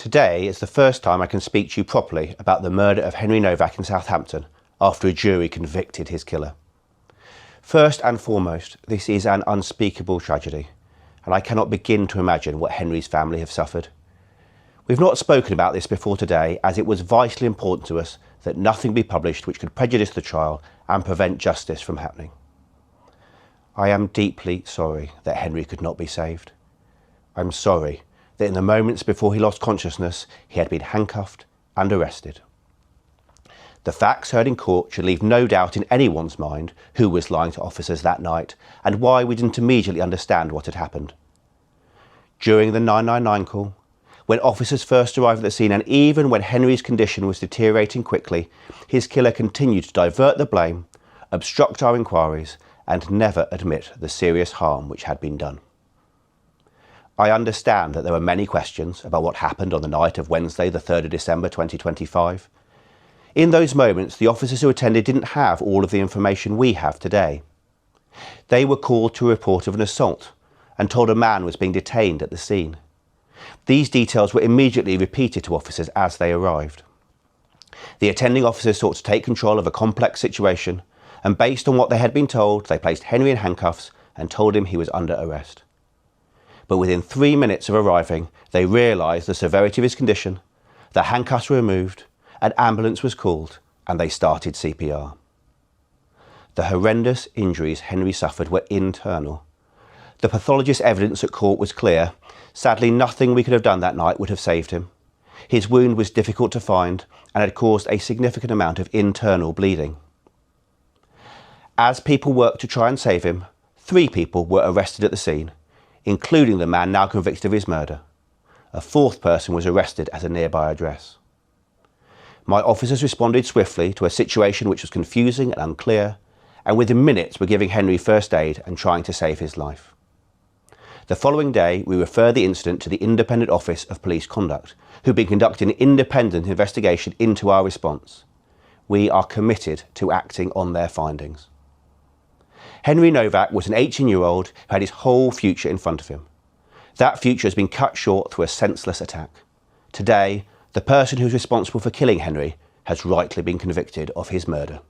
Today is the first time I can speak to you properly about the murder of Henry Novak in Southampton after a jury convicted his killer. First and foremost, this is an unspeakable tragedy, and I cannot begin to imagine what Henry's family have suffered. We've not spoken about this before today, as it was vitally important to us that nothing be published which could prejudice the trial and prevent justice from happening. I am deeply sorry that Henry could not be saved. I'm sorry that in the moments before he lost consciousness, he had been handcuffed and arrested. The facts heard in court should leave no doubt in anyone's mind who was lying to officers that night and why we didn't immediately understand what had happened. During the 999 call, when officers first arrived at the scene, and even when Henry's condition was deteriorating quickly, his killer continued to divert the blame, obstruct our inquiries, and never admit the serious harm which had been done. I understand that there are many questions about what happened on the night of Wednesday, the 3rd of December 2025. In those moments, the officers who attended didn't have all of the information we have today. They were called to a report of an assault and told a man was being detained at the scene. These details were immediately repeated to officers as they arrived. The attending officers sought to take control of a complex situation, and based on what they had been told, they placed Henry in handcuffs and told him he was under arrest. But within 3 minutes of arriving, they realised the severity of his condition, the handcuffs were removed, an ambulance was called, and they started CPR. The horrendous injuries Henry suffered were internal. The pathologist's evidence at court was clear. Sadly, nothing we could have done that night would have saved him. His wound was difficult to find and had caused a significant amount of internal bleeding. As people worked to try and save him, 3 people were arrested at the scene, including the man now convicted of his murder. A 4th person was arrested at a nearby address. My officers responded swiftly to a situation which was confusing and unclear, and within minutes were giving Henry first aid and trying to save his life. The following day, we referred the incident to the Independent Office of Police Conduct, who've been conducting an independent investigation into our response. We are committed to acting on their findings. Henry Novak was an 18-year-old who had his whole future in front of him. That future has been cut short through a senseless attack. Today, the person who's responsible for killing Henry has rightly been convicted of his murder.